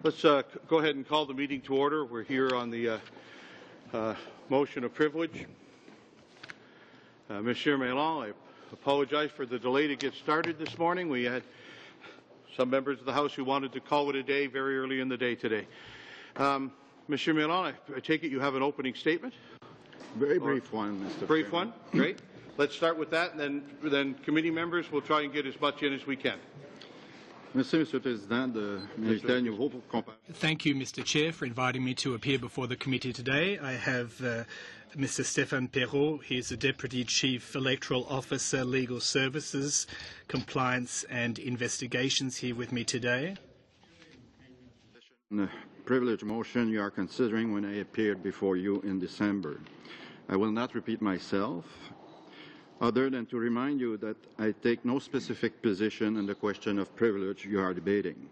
Let's go ahead and call the meeting to order. We're here on the motion of privilege. Monsieur Mélan, I apologize for the delay to get started this morning. We had some members of the House who wanted to call it a day very early in the day today. Monsieur Mélan, I take it you have an opening statement? Very brief one, Mr. Brief Chairman. one? Great. Let's start with that, and then committee members will try and get as much in as we can. Merci, Monsieur le Président, de m'inviter à nouveau pour comparer. Thank you, Mr. Chair, for inviting me to appear before the committee today. I have Mr. Stéphane Perrault. He is the Deputy Chief Electoral Officer, Legal Services, Compliance and Investigations here with me today. The privilege motion you are considering when I appeared before you in December. I will not repeat myself, other than to remind you that I take no specific position on the question of privilege you are debating.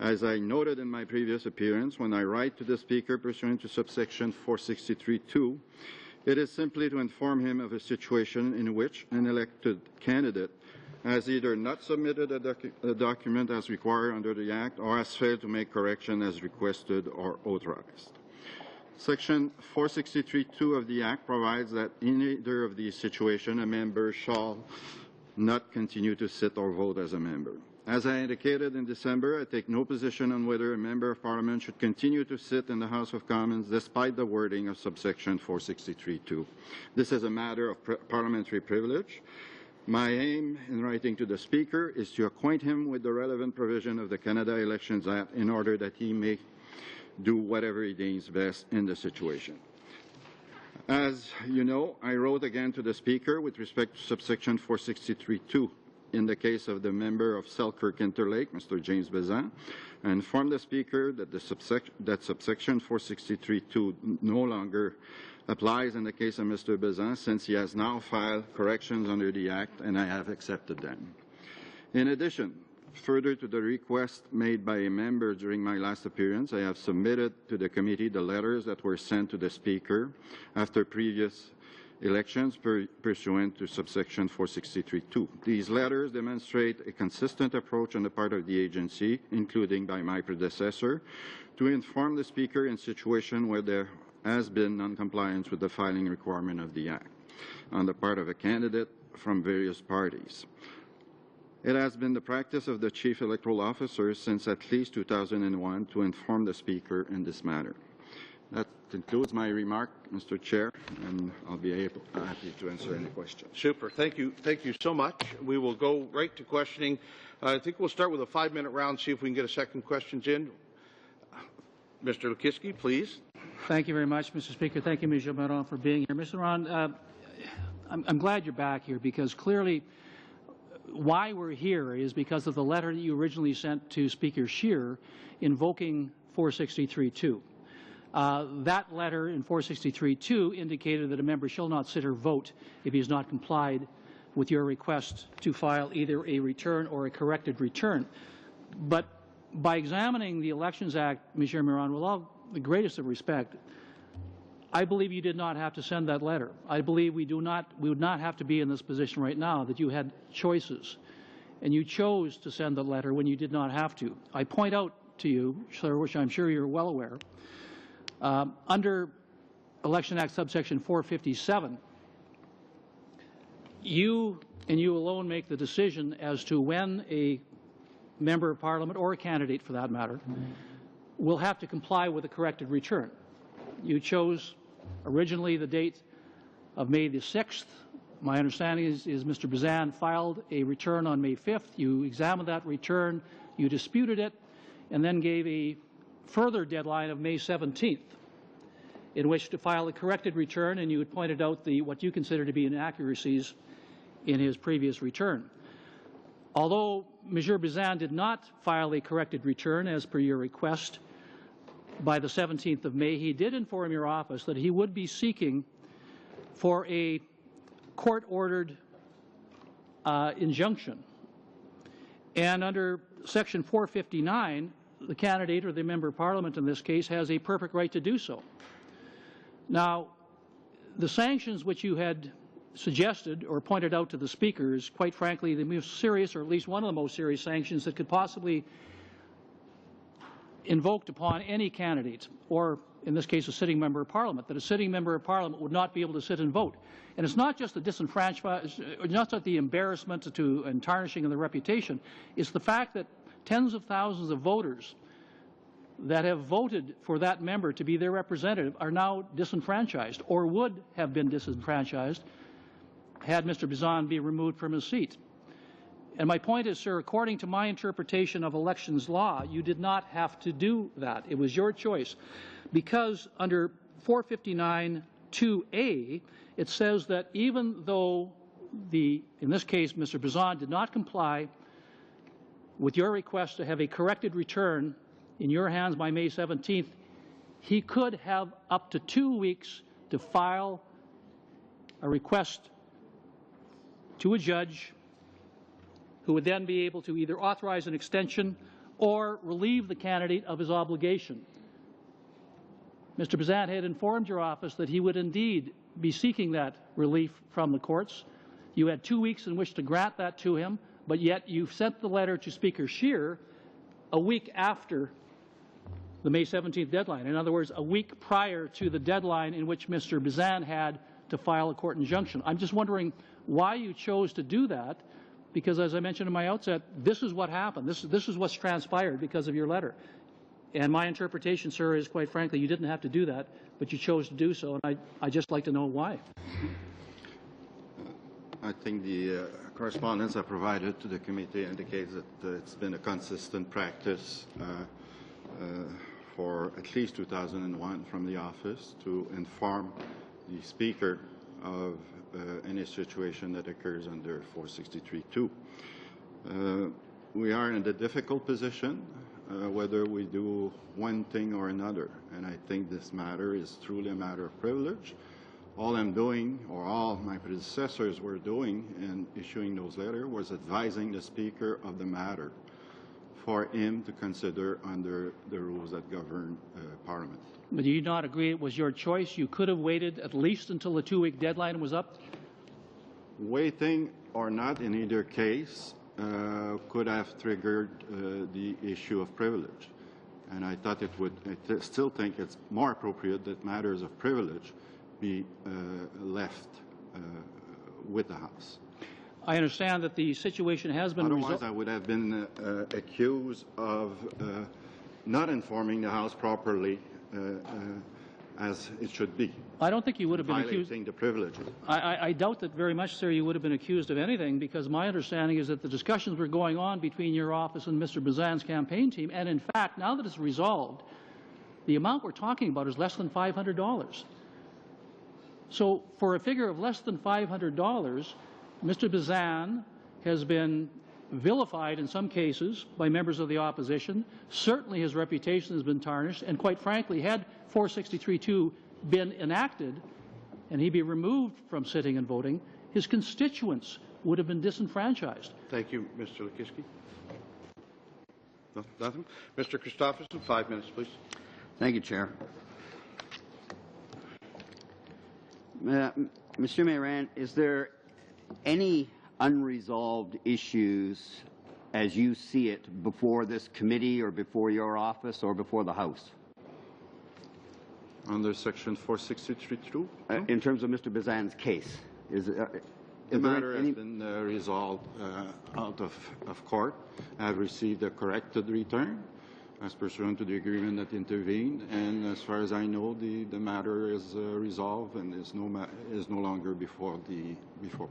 As I noted in my previous appearance, when I write to the Speaker pursuant to subsection 463(2), it is simply to inform him of a situation in which an elected candidate has either not submitted a document as required under the Act or has failed to make correction as requested or authorized. Section 463(2) of the Act provides that in either of these situations, a member shall not continue to sit or vote as a member. As I indicated in December, I take no position on whether a member of Parliament should continue to sit in the House of Commons despite the wording of subsection 463(2). This is a matter of parliamentary privilege. My aim in writing to the Speaker is to acquaint him with the relevant provision of the Canada Elections Act in order that he may do whatever he deems best in the situation. As you know, I wrote again to the Speaker with respect to subsection 463(2) in the case of the member of Selkirk-Interlake, Mr. James Bezan, and informed the Speaker that, subsection 463(2) no longer applies in the case of Mr. Bezan since he has now filed corrections under the Act and I have accepted them. In addition, further to the request made by a member during my last appearance, I have submitted to the committee the letters that were sent to the Speaker after previous elections pursuant to subsection 463(2). These letters demonstrate a consistent approach on the part of the agency, including by my predecessor, to inform the Speaker in situations where there has been non-compliance with the filing requirement of the Act on the part of a candidate from various parties. It has been the practice of the Chief Electoral Officer since at least 2001 to inform the Speaker in this matter. That concludes my remark, Mr. Chair, and I'll be happy to answer any questions. Super. Thank you. Thank you so much. We will go right to questioning. I think we'll start with a 5-minute round, see if we can get a second questions in. Mr. Lukiski, please. Thank you very much, Mr. Speaker. Thank you, Mr. Maron, for being here. Mr. Maron, I'm glad you're back here because clearly why we're here is because of the letter that you originally sent to Speaker Scheer invoking 463(2). That letter in 463(2) indicated that a member shall not sit or vote if he has not complied with your request to file either a return or a corrected return. But by examining the Elections Act, Mr. Maron, with all the greatest of respect, I believe you did not have to send that letter. I believe we would not have to be in this position right now, that you had choices. And you chose to send the letter when you did not have to. I point out to you, sir, which I'm sure you're well aware, under Election Act subsection 457, you and you alone make the decision as to when a member of Parliament, or a candidate for that matter, will have to comply with a corrected return. You chose originally the date of May the 6th. My understanding is Mr. Bazan filed a return on May 5th. You examined that return, you disputed it, and then gave a further deadline of May 17th in which to file a corrected return, and you had pointed out what you consider to be inaccuracies in his previous return. Although Monsieur Bazan did not file a corrected return as per your request by the 17th of May, he did inform your office that he would be seeking for a court-ordered injunction. And under Section 459, the candidate or the member of Parliament in this case has a perfect right to do so. Now, the sanctions which you had suggested or pointed out to the Speaker is, quite frankly, the most serious, or at least one of the most serious sanctions that could possibly invoked upon any candidate, or in this case a sitting member of Parliament, that a sitting member of Parliament would not be able to sit and vote. And it's not just the disenfranchisement, not the embarrassment and tarnishing of the reputation, it's the fact that tens of thousands of voters that have voted for that member to be their representative are now disenfranchised, or would have been disenfranchised had Mr. Bizan be removed from his seat. And my point is, sir, according to my interpretation of elections law, you did not have to do that. It was your choice. Because under 459(2)(a), it says that even though in this case, Mr. Bizan did not comply with your request to have a corrected return in your hands by May 17th, he could have up to 2 weeks to file a request to a judge who would then be able to either authorize an extension or relieve the candidate of his obligation. Mr. Bizan had informed your office that he would indeed be seeking that relief from the courts. You had 2 weeks in which to grant that to him, but yet you sent the letter to Speaker Scheer a week after the May 17th deadline. In other words, a week prior to the deadline in which Mr. Bizan had to file a court injunction. I'm just wondering why you chose to do that, because as I mentioned in my outset, this is what happened. This is what's transpired because of your letter. And my interpretation, sir, is quite frankly, you didn't have to do that, but you chose to do so, and I'd just like to know why. I think the correspondence I provided to the committee indicates that it's been a consistent practice for at least 2001 from the office to inform the Speaker of any situation that occurs under 463(2). We are in a difficult position whether we do one thing or another, and I think this matter is truly a matter of privilege. All I'm doing, or all my predecessors were doing in issuing those letters, was advising the Speaker of the matter for him to consider under the rules that govern Parliament. But do you not agree it was your choice? You could have waited at least until the 2-week deadline was up? Waiting or not in either case could have triggered the issue of privilege. And I thought it would, I still think it's more appropriate that matters of privilege be left with the House. I understand that the situation has been resolved. Otherwise, I would have been accused of not informing the House properly as it should be. I don't think you would have been accused. Violating the privileges. I doubt that very much, sir, you would have been accused of anything, because my understanding is that the discussions were going on between your office and Mr. Bizan's campaign team, and in fact, now that it's resolved, the amount we're talking about is less than $500. So for a figure of less than $500, Mr. Bizan has been vilified in some cases by members of the opposition. Certainly his reputation has been tarnished, and quite frankly, had 463(2) been enacted and he be removed from sitting and voting, his constituents would have been disenfranchised. Thank you, Mr. Lukiski. Nothing? Mr. Christopherson, 5 minutes, please. Thank you, Chair. Mr. Mayor, is there any unresolved issues as you see it before this committee or before your office or before the House? Under Section 463(2)? In terms of Mr. Bizan's case? The matter has been resolved out of court. I have received a corrected return as pursuant to the agreement that intervened, and as far as I know, the matter is resolved and is no longer before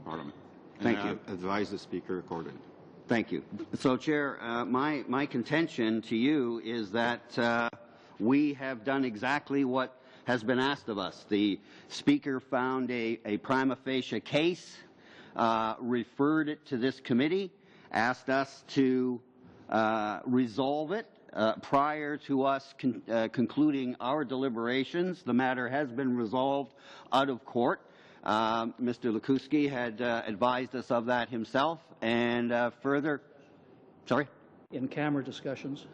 Parliament. And Thank you. I advise the Speaker accordingly. Thank you. So, Chair, my contention to you is that we have done exactly what has been asked of us. The Speaker found a prima facie case, referred it to this committee, asked us to resolve it prior to us concluding our deliberations. The matter has been resolved out of court. Mr. Lukuski had advised us of that himself, and further, sorry? In-camera discussions.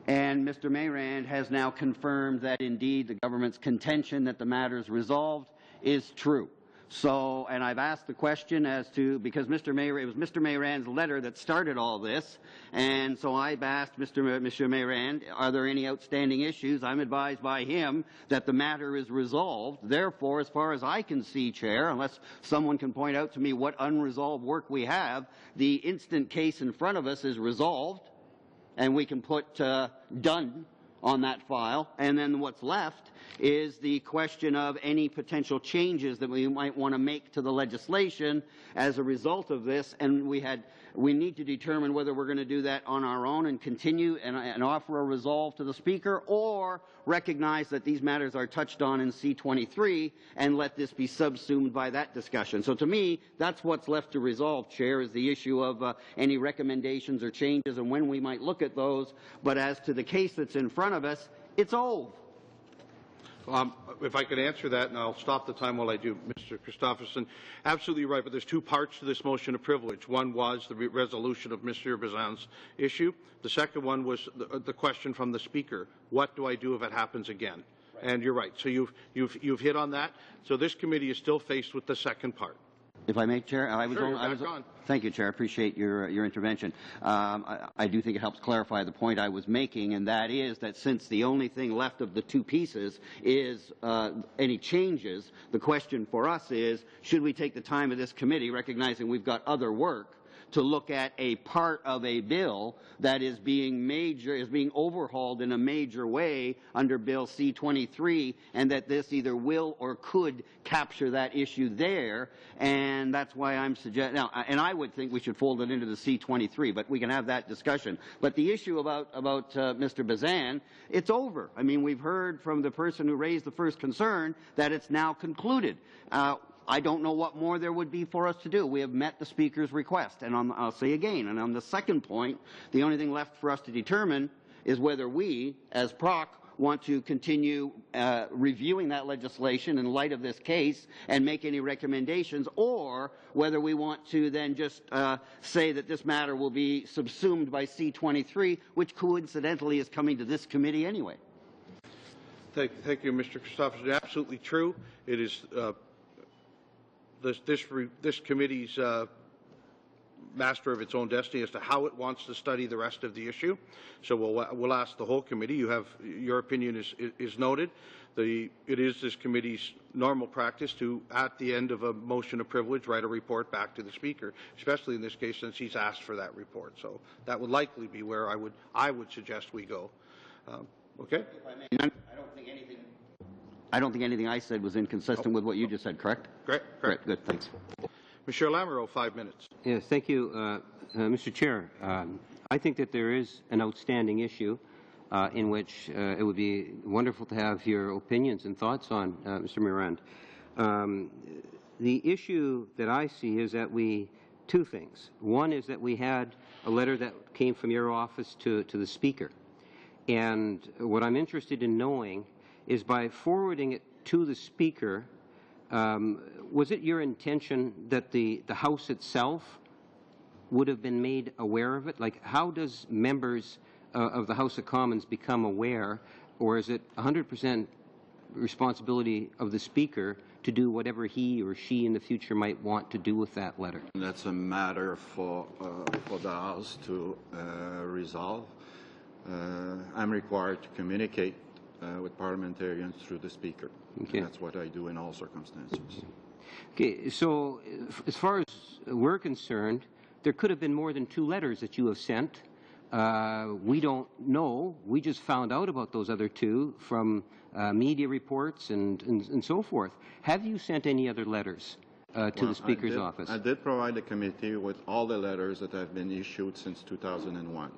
And Mr. Mayrand has now confirmed that indeed the government's contention that the matter is resolved is true. So, and I've asked the question as to, because it was Mr. Mayrand's letter that started all this, and so I've asked Mr. Mayrand, are there any outstanding issues? I'm advised by him that the matter is resolved. Therefore, as far as I can see, Chair, unless someone can point out to me what unresolved work we have, the instant case in front of us is resolved, and we can put done on that file, and then what's left is the question of any potential changes that we might want to make to the legislation as a result of this, and we need to determine whether we're going to do that on our own and continue and offer a resolve to the Speaker, or recognize that these matters are touched on in C-23 and let this be subsumed by that discussion. So to me, that's what's left to resolve, Chair, is the issue of any recommendations or changes and when we might look at those. But as to the case that's in front of us, it's old. If I could answer that, and I'll stop the time while I do, Mr. Christopherson. Absolutely right, but there's two parts to this motion of privilege. One was the resolution of Mr. Bazan's issue. The second one was the question from the Speaker. What do I do if it happens again? Right. And you're right. So you've hit on that. So this committee is still faced with the second part. If I may, Chair, Sure, thank you, Chair. I appreciate your intervention. I do think it helps clarify the point I was making, and that is that since the only thing left of the two pieces is any changes, the question for us is, should we take the time of this committee, recognizing we've got other work, to look at a part of a bill that is being overhauled in a major way under Bill C-23, and that this either will or could capture that issue there, and that's why I'm suggesting now. And I would think we should fold it into the C-23, but we can have that discussion. But the issue about Mr. Bazan, it's over. I mean, we've heard from the person who raised the first concern that it's now concluded. I don't know what more there would be for us to do. We have met the Speaker's request, and I'll say again, and on the second point, the only thing left for us to determine is whether we, as PROC, want to continue reviewing that legislation in light of this case and make any recommendations, or whether we want to then just say that this matter will be subsumed by C-23, which coincidentally is coming to this committee anyway. Thank you, Mr. Christopherson. Absolutely true. It is this committee's master of its own destiny as to how it wants to study the rest of the issue. So we'll ask the whole committee. Your opinion is noted. It is this committee's normal practice to, at the end of a motion of privilege, write a report back to the Speaker, especially in this case since he's asked for that report. So that would likely be where I would suggest we go. Okay. If I may, I don't think anything I said was inconsistent with what you just said, correct? Correct. Good, thanks. Monsieur Lamoureux, 5 minutes. Yes, thank you, Mr. Chair. I think that there is an outstanding issue in which it would be wonderful to have your opinions and thoughts on, Mr. Mayrand. The issue that I see is that two things. One is that we had a letter that came from your office to the Speaker. And what I'm interested in knowing is, by forwarding it to the Speaker, was it your intention that the House itself would have been made aware of it? Like, how does members of the House of Commons become aware, or is it 100% responsibility of the Speaker to do whatever he or she in the future might want to do with that letter? That's a matter for the House to resolve. I'm required to communicate with parliamentarians through the Speaker. Okay. That's what I do in all circumstances. Okay, so as far as we're concerned, there could have been more than 2 letters that you have sent. We don't know. We just found out about those other 2 from media reports and so forth. Have you sent any other letters to the Speaker's office? I did provide the committee with all the letters that have been issued since 2001,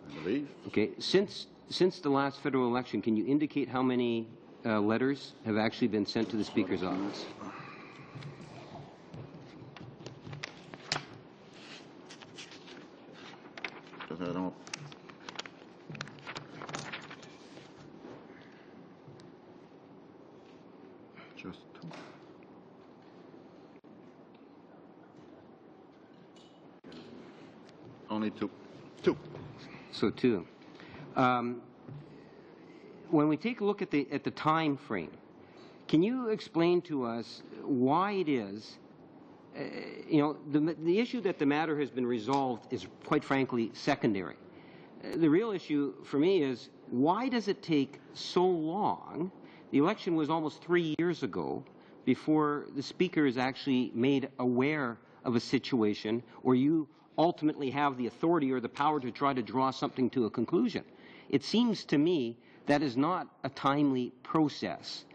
I believe. Okay, since the last federal election, can you indicate how many letters have actually been sent to the Speaker's office? I don't. Just 2. Only 2. 2. So 2. When we take a look at the time frame, Can you explain to us why it is, the issue that the matter has been resolved is, quite frankly, secondary. The real issue for me is, why does it take so long? The election was almost 3 years ago before the Speaker is actually made aware of a situation where you ultimately have the authority or the power to try to draw something to a conclusion. It seems to me that is not a timely process.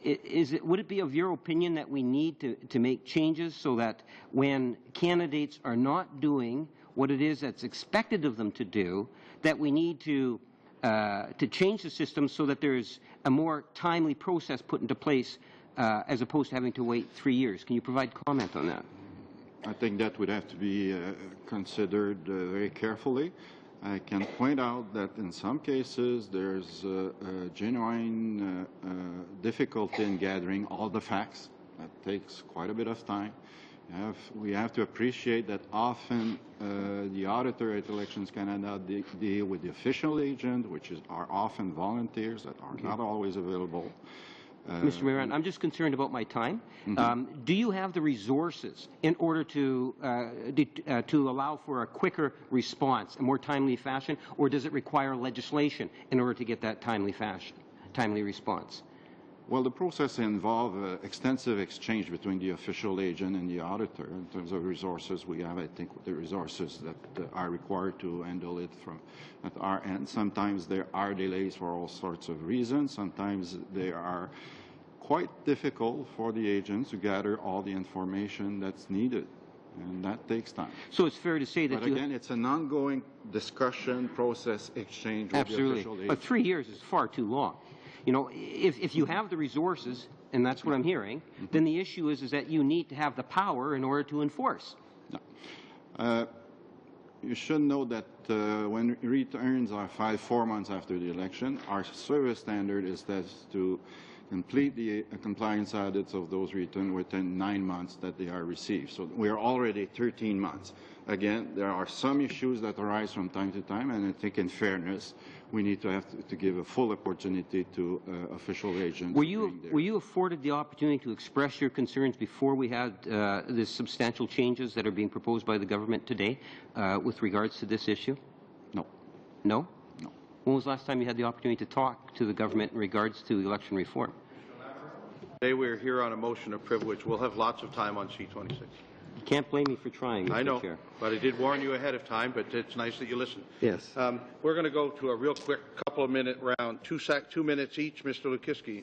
Would it be of your opinion that we need to make changes so that when candidates are not doing what it is that's expected of them to do, that we need to change the system so that there's a more timely process put into place as opposed to having to wait 3 years? Can you provide comment on that? I think that would have to be considered very carefully. I can point out that in some cases there's a genuine difficulty in gathering all the facts. That takes quite a bit of time. We have to appreciate that often the auditor at Elections Canada deal with the official agent, which are often volunteers that are not always available. Mr. Mayor, I'm just concerned about my time. Do you have the resources in order to allow for a quicker response, a more timely fashion, or does it require legislation in order to get that timely response? Well, the process involves extensive exchange between the official agent and the auditor. In terms of resources, we have, I think, the resources that are required to handle it at our end. Sometimes there are delays for all sorts of reasons. Sometimes they are quite difficult for the agents to gather all the information that's needed, and that takes time. So it's fair to say that But again, it's an ongoing discussion, process, exchange with the official agent. But 3 years is far too long. You know, if you have the resources, and that's what I'm hearing, then the issue is that you need to have the power in order to enforce. No. You should know that when returns are filed 4 months after the election, our service standard is that to complete the compliance audits of those returns within 9 months that they are received. So we are already 13 months. Again, there are some issues that arise from time to time, and I think in fairness, we need to have to give a full opportunity to official agents. Were you afforded the opportunity to express your concerns before we had the substantial changes that are being proposed by the government today with regards to this issue? No. No? No. When was the last time you had the opportunity to talk to the government in regards to election reform? Today we're here on a motion of privilege. We'll have lots of time on C-26. You can't blame me for trying, Mr. I know, Chair. but I did warn you ahead of time, but it's nice that you listened. Yes. We're going to go to a real quick couple-of-minute round, 2 minutes each. Mr. Lukiski.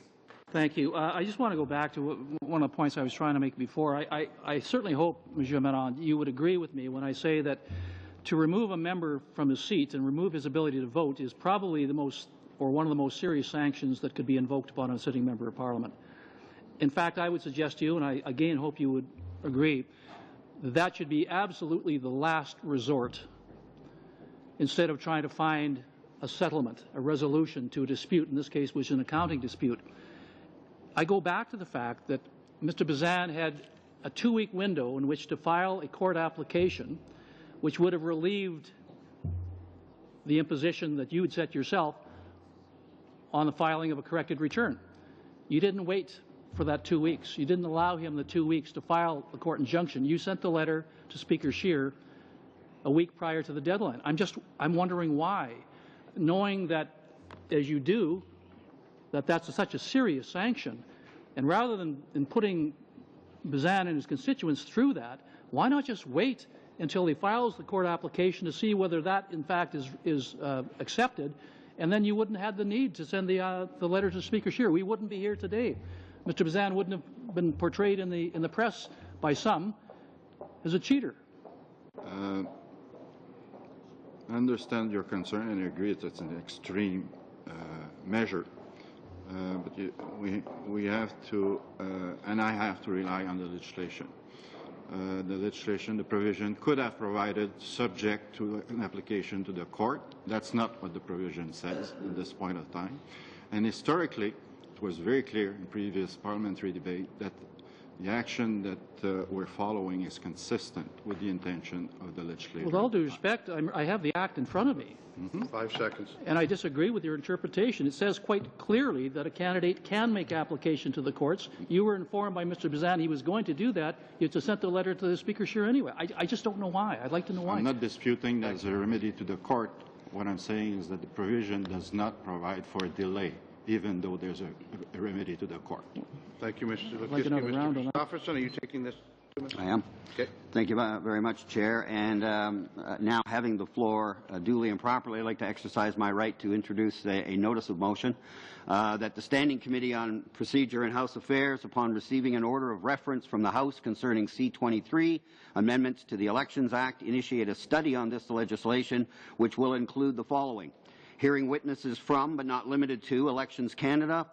Thank you. I just want to go back to one of the points I was trying to make before. I certainly hope, Monsieur Marand, you would agree with me when I say that to remove a member from his seat and remove his ability to vote is probably the most, or one of the most serious sanctions that could be invoked upon a sitting member of Parliament. In fact, I would suggest to you, and I again hope you would agree, that should be absolutely the last resort instead of trying to find a settlement, a resolution to a dispute, in this case was an accounting dispute. I go back to the fact that Mr. Bazan had a 2-week window in which to file a court application which would have relieved the imposition that you had set yourself on the filing of a corrected return. You didn't wait for that 2 weeks. You didn't allow him the 2 weeks to file a court injunction. You sent the letter to Speaker Scheer a week prior to the deadline. I'm wondering why, knowing that, as you do, that's such a serious sanction. And rather than putting Bazan and his constituents through that, why not just wait until he files the court application to see whether that, in fact, is accepted, and then you wouldn't have the need to send the letter to Speaker Scheer. We wouldn't be here today. Mr. Bazan wouldn't have been portrayed in the press by some as a cheater. I understand your concern and I agree that it's an extreme measure. But we have to, and I have to rely on the legislation. The legislation, the provision could have provided subject to an application to the court. That's not what the provision says at this point of time. And historically, it was very clear in previous parliamentary debate that the action that we're following is consistent with the intention of the legislature. With all due respect, I have the Act in front of me. 5 seconds. And I disagree with your interpretation. It says quite clearly that a candidate can make application to the courts. You were informed by Mr. Bazan he was going to do that. You have to send the letter to the Speaker sure anyway. I just don't know why. I'd like to know why. I'm not disputing there's a remedy to the court. What I'm saying is that the provision does not provide for a delay, even though there's a remedy to the court. Thank you, Mr. Lukiski. like another round on Mr. that. Christopherson, are you taking this? I am. Okay. Thank you very much, Chair. And now having the floor duly and properly, I'd like to exercise my right to introduce a notice of motion that the Standing Committee on Procedure and House Affairs, upon receiving an order of reference from the House concerning C-23 amendments to the Elections Act, initiate a study on this legislation, which will include the following: hearing witnesses from, but not limited to, Elections Canada,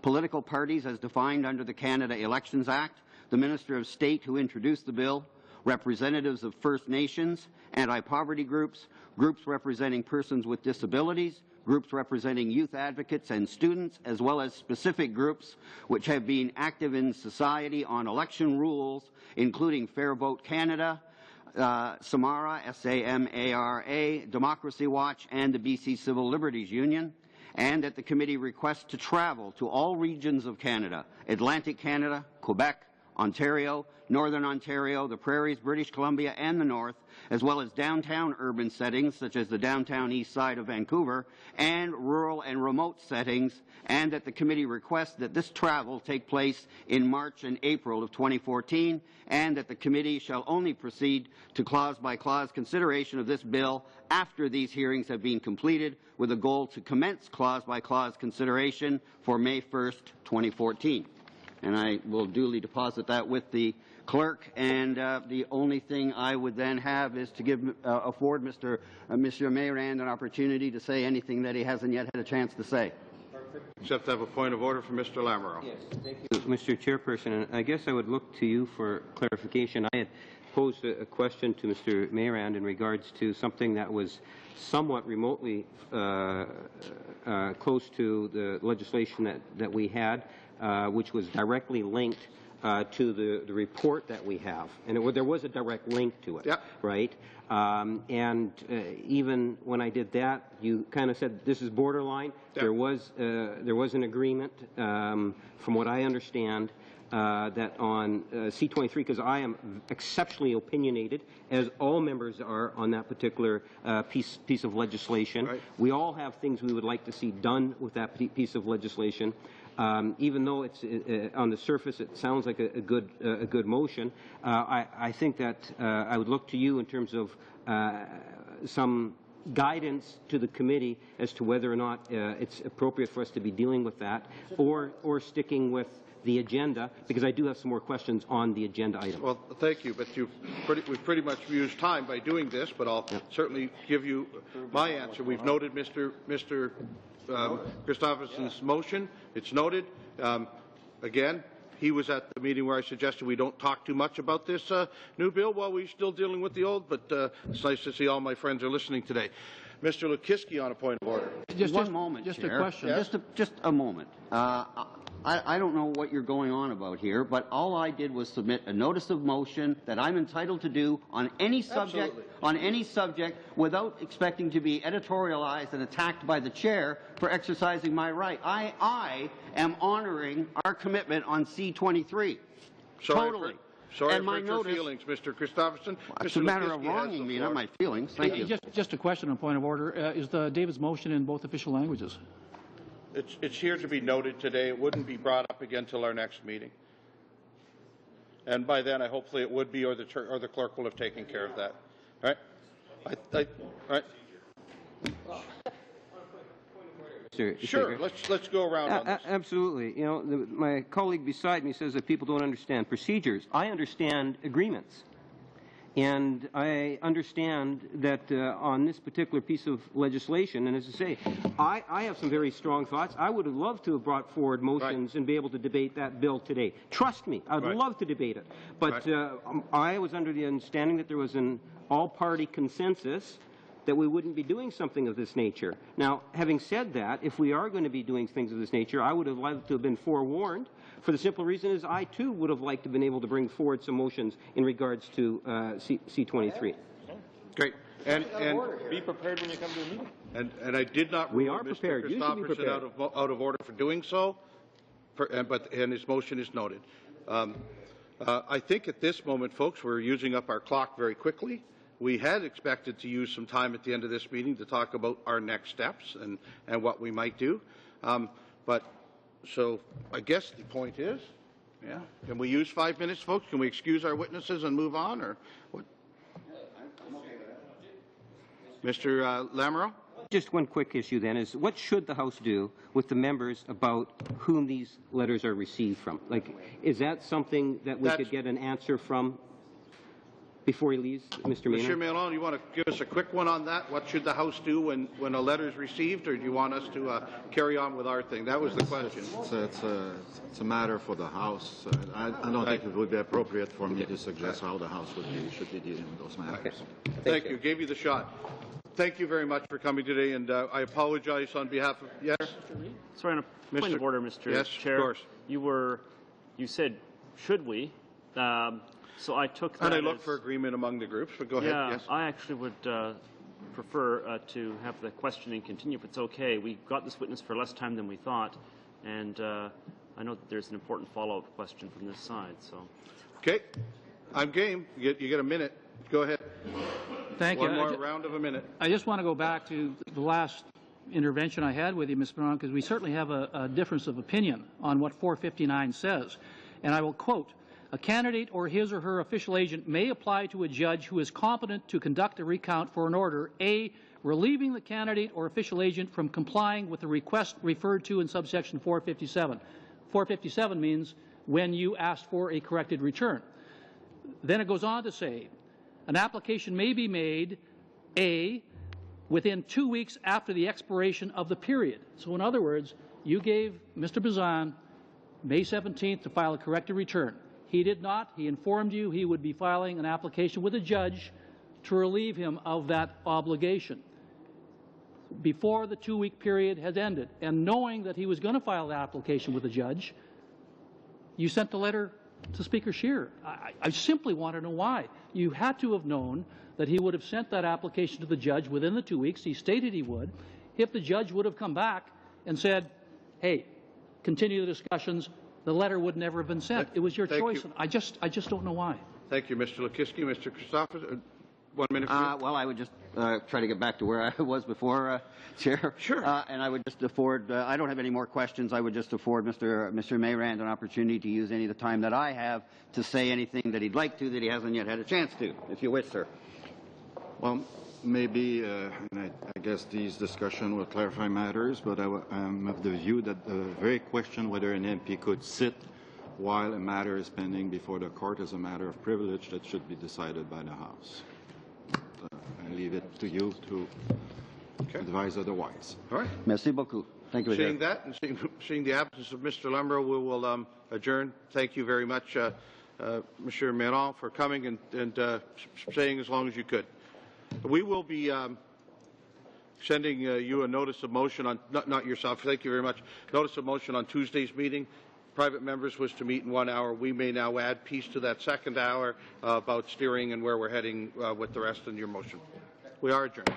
political parties as defined under the Canada Elections Act, the Minister of State who introduced the bill, representatives of First Nations, anti-poverty groups, groups representing persons with disabilities, groups representing youth advocates and students, as well as specific groups which have been active in society on election rules, including Fair Vote Canada, SAMARA, S-A-M-A-R-A, Democracy Watch, and the BC Civil Liberties Union, and that the committee requests to travel to all regions of Canada: Atlantic Canada, Quebec, Ontario, Northern Ontario, the Prairies, British Columbia, and the North, as well as downtown urban settings such as the downtown east side of Vancouver, and rural and remote settings, and that the committee requests that this travel take place in March and April of 2014, and that the committee shall only proceed to clause-by-clause consideration of this bill after these hearings have been completed, with a goal to commence clause-by-clause consideration for May 1st, 2014. And I will duly deposit that with the clerk. And the only thing I would then have is to afford Mr. Mayrand an opportunity to say anything that he hasn't yet had a chance to say. Except to have a point of order from Mr. Lamoureux. Yes, thank you, Mr. Chairperson. And I guess I would look to you for clarification. I had posed a question to Mr. Mayrand in regards to something that was somewhat remotely close to the legislation that we had, which was directly linked to the report that we have. And there was a direct link to it, yep. Right? Even when I did that, you kind of said this is borderline. Yep. There was an agreement, from what I understand, that on C-23, because I am exceptionally opinionated, as all members are on that particular piece of legislation. Right. We all have things we would like to see done with that piece of legislation. Even though it's on the surface it sounds like a good motion, I think that I would look to you in terms of some guidance to the committee as to whether or not it's appropriate for us to be dealing with that, or sticking with the agenda, because I do have some more questions on the agenda item. Well, thank you, but we've pretty much used time by doing this, but I'll certainly give you my answer. We've noted Mr. Christopherson's motion. It's noted. Again, he was at the meeting where I suggested we don't talk too much about this new bill while we're still dealing with the old, but it's nice to see all my friends are listening today. Mr. Lukiski on a point of order. Just a moment, just Chair. a question. Yes? Just a moment. I don't know what you're going on about here, but all I did was submit a notice of motion that I'm entitled to do on any subject, without expecting to be editorialized and attacked by the chair for exercising my right. I am honoring our commitment on C-23. Totally. Sorry and my for your notice, feelings, Mr. Christopherson. It's a matter of wronging me, not my feelings. Thank you. Just a question on point of order. Is David's motion in both official languages? It's here to be noted today. It wouldn't be brought up again till our next meeting. And by then, hopefully it would be, or the clerk will have taken care of that. All right? All right? Sure. Let's go around on this. Absolutely. You know, my colleague beside me says that people don't understand procedures. I understand agreements. And I understand that on this particular piece of legislation, and as I say, I have some very strong thoughts. I would have loved to have brought forward motions and be able to debate that bill today. Trust me, I would love to debate it. But I was under the understanding that there was an all-party consensus that we wouldn't be doing something of this nature. Now, having said that, if we are going to be doing things of this nature, I would have liked to have been forewarned, for the simple reason is I, too, would have liked to have been able to bring forward some motions in regards to C-23. Great. And be prepared when you come to a meeting. And I did not We rule are Mr. prepared. You should be Christopherson prepared. out of order for doing so, and his motion is noted. I think at this moment, folks, we're using up our clock very quickly. We had expected to use some time at the end of this meeting to talk about our next steps and what we might do. So I guess the point is, yeah, can we use 5 minutes, folks? Can we excuse our witnesses and move on, or what? Mr. Lamoureux? Just one quick issue then is what should the House do with the members about whom these letters are received from? Like, is that something that we could get an answer from before he leaves, Mr. Maynard? Mr. Milon, you want to give us a quick one on that? What should the House do when a letter is received, or do you want us to carry on with our thing? That was the question. It's a matter for the House. I don't think it would be appropriate for me to suggest how the House should be dealing with those matters. Okay. Thank you. Gave you the shot. Thank you very much for coming today, and I apologize on behalf of... Yes? Sorry, on a point of order, Mr. Yes, Chair. of course. You said, should we? So I took that And I look as, for agreement among the groups, but go ahead. yeah, Yes. I actually would prefer to have the questioning continue if it's okay. We got this witness for less time than we thought, and I know that there's an important follow-up question from this side. So, Okay. I'm game. You get a minute. Go ahead. Thank you. One more round of a minute. I just want to go back to the last intervention I had with you, Ms. Brown, because we certainly have a difference of opinion on what 459 says. And I will quote, "A candidate or his or her official agent may apply to a judge who is competent to conduct a recount for an order, A, relieving the candidate or official agent from complying with the request referred to in subsection 457. 457 means when you asked for a corrected return. Then it goes on to say, an application may be made, A, within 2 weeks after the expiration of the period. So in other words, you gave Mr. Bazan May 17th to file a corrected return. He did not. He informed you he would be filing an application with a judge to relieve him of that obligation before the 2-week period has ended. And knowing that he was going to file the application with a judge, you sent the letter to Speaker Scheer. I simply want to know why. You had to have known that he would have sent that application to the judge within the 2 weeks. He stated he would. If the judge would have come back and said, hey, continue the discussions, the letter would never have been sent. It was your choice. And I just don't know why. Thank you, Mr. Lukiski. Mr. Christopher, 1 minute. Well, I would just try to get back to where I was before, Chair. Sure. And I would just afford, I don't have any more questions. I would just afford Mr. Mayrand an opportunity to use any of the time that I have to say anything that he'd like to that he hasn't yet had a chance to, if you wish, sir. Well, maybe, and I guess these discussions will clarify matters, but I'm of the view that the very question whether an MP could sit while a matter is pending before the court is a matter of privilege that should be decided by the House. I leave it to you to advise otherwise. All right. Merci beaucoup. Thank you, Seeing that and seeing the absence of Mr. Lamoureux, we will adjourn. Thank you very much, Monsieur Méran, for coming and staying as long as you could. We will be sending you a notice of motion on, not yourself, thank you very much, notice of motion on Tuesday's meeting. Private members was to meet in 1 hour. We may now add piece to that second hour about steering and where we're heading with the rest of your motion. We are adjourned.